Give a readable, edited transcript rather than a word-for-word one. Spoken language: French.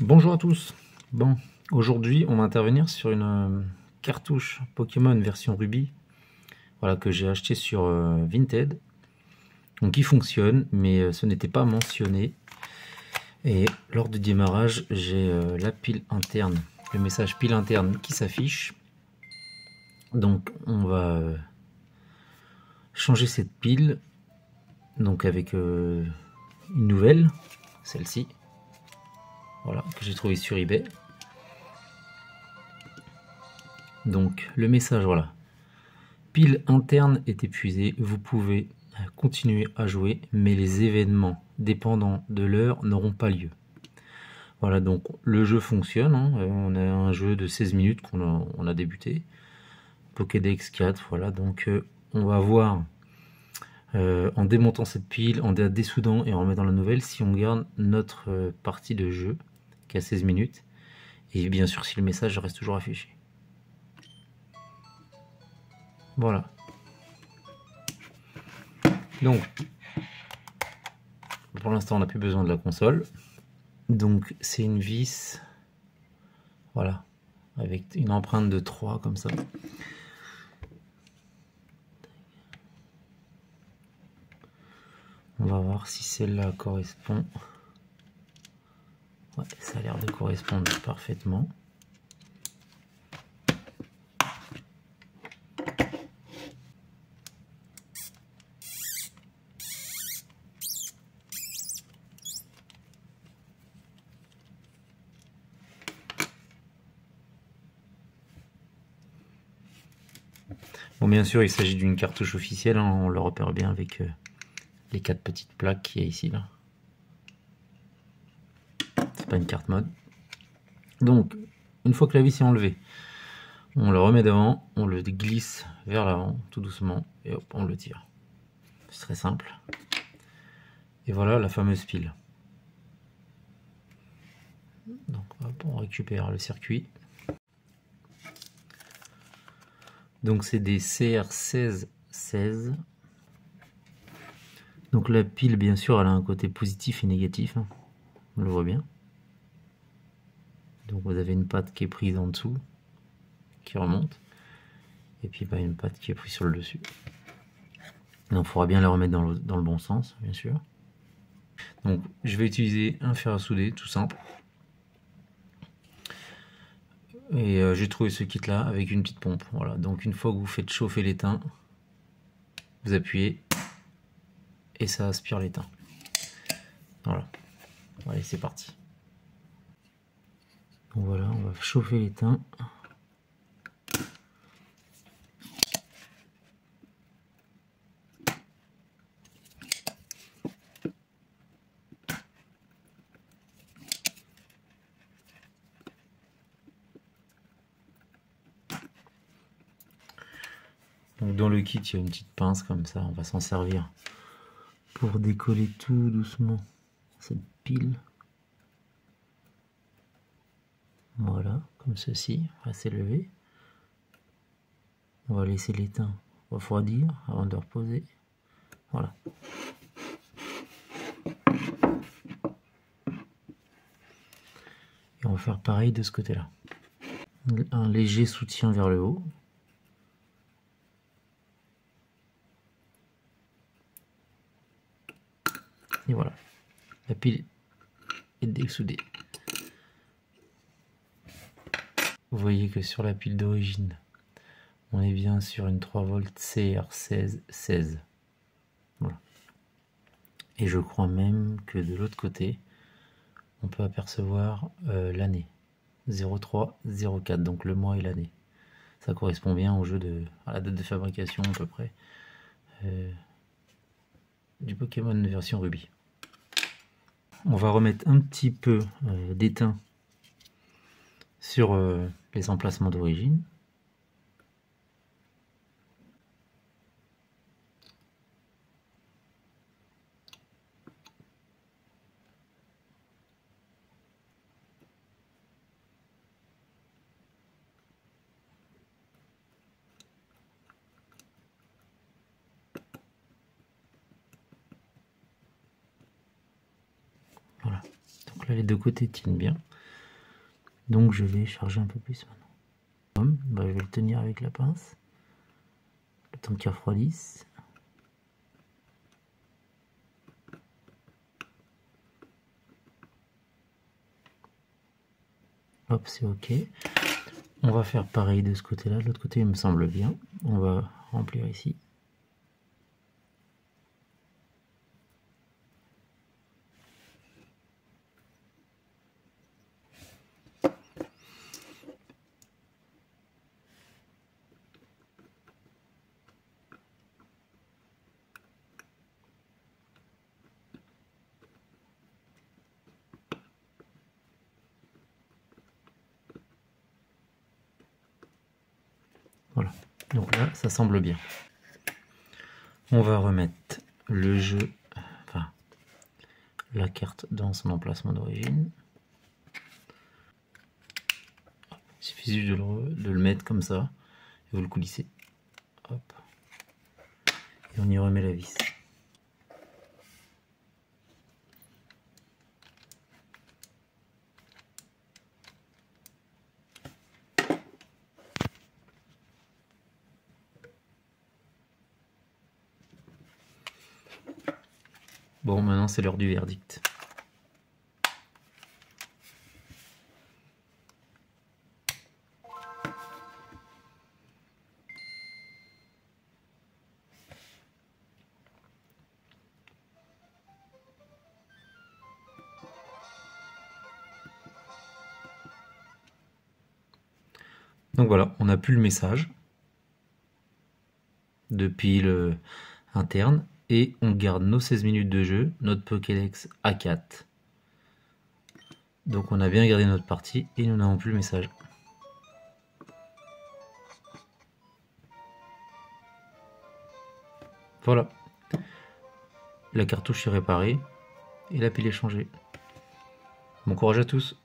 Bonjour à tous. Bon, aujourd'hui on va intervenir sur une cartouche Pokémon version Ruby, voilà, que j'ai acheté sur Vinted. Donc qui fonctionne, mais ce n'était pas mentionné. Et lors du démarrage, j'ai la pile interne, le message pile interne qui s'affiche. Donc on va changer cette pile, donc avec une nouvelle, celle-ci, voilà, que j'ai trouvée sur eBay. Donc le message, voilà, pile interne est épuisée, vous pouvez continuer à jouer, mais les événements dépendant de l'heure n'auront pas lieu. Voilà, donc le jeu fonctionne, hein. On a un jeu de 16 minutes qu'on a débuté, Pokédex 4, voilà, donc on va voir en démontant cette pile, en dessoudant et en remettant la nouvelle, si on garde notre partie de jeu qui a 16 minutes, et bien sûr si le message reste toujours affiché. Voilà. Donc, pour l'instant, on n'a plus besoin de la console. Donc, c'est une vis, voilà, avec une empreinte de 3 comme ça. On va voir si celle-là correspond. Ouais, ça a l'air de correspondre parfaitement. Bon, bien sûr, il s'agit d'une cartouche officielle, hein, on le repère bien avec les 4 petites plaques qu'il y a ici, là. C'est pas une carte mode. Donc, une fois que la vis est enlevée, on le remet devant, on le glisse vers l'avant, tout doucement, et hop, on le tire. C'est très simple. Et voilà la fameuse pile. Donc, hop, on récupère le circuit. Donc, c'est des CR16-16. Donc, la pile, bien sûr, elle a un côté positif et négatif, hein. On le voit bien. Donc, vous avez une patte qui est prise en dessous, qui remonte. Et puis, bah, une patte qui est prise sur le dessus. Donc, il faudra bien la remettre dans le bon sens, bien sûr. Donc, je vais utiliser un fer à souder, tout simple. Et j'ai trouvé ce kit là avec une petite pompe. Voilà, donc une fois que vous faites chauffer l'étain, vous appuyez et ça aspire l'étain. Voilà, allez, c'est parti. Donc voilà, on va chauffer l'étain. Donc dans le kit, il y a une petite pince comme ça, on va s'en servir pour décoller tout doucement cette pile. Voilà, comme ceci, assez levé. On va laisser l'étain refroidir avant de le reposer. Voilà. Et on va faire pareil de ce côté-là. Un léger soutien vers le haut. Et voilà, la pile est dessoudée. Vous voyez que sur la pile d'origine, on est bien sur une 3 volts CR16-16. Voilà. Et je crois même que de l'autre côté, on peut apercevoir l'année 0304, donc le mois et l'année. Ça correspond bien au jeu à la date de fabrication à peu près du Pokémon version Ruby. On va remettre un petit peu d'étain sur les emplacements d'origine. Voilà, donc là les deux côtés tiennent bien. Donc je vais charger un peu plus maintenant. Bah, je vais le tenir avec la pince, le temps qu'il refroidisse. Hop, c'est ok. On va faire pareil de ce côté-là. De l'autre côté, il me semble bien. On va remplir ici. Voilà, donc là ça semble bien. On va remettre le jeu, enfin la carte dans son emplacement d'origine. Il suffit juste de le mettre comme ça et vous le coulissez. Hop. Et on y remet la vis. Bon, maintenant c'est l'heure du verdict. Donc voilà, on a plus le message depuis le interne et on garde nos 16 minutes de jeu, notre Pokédex A4. Donc on a bien gardé notre partie et nous n'avons plus le message. Voilà, la cartouche est réparée et la pile est changée. Bon courage à tous!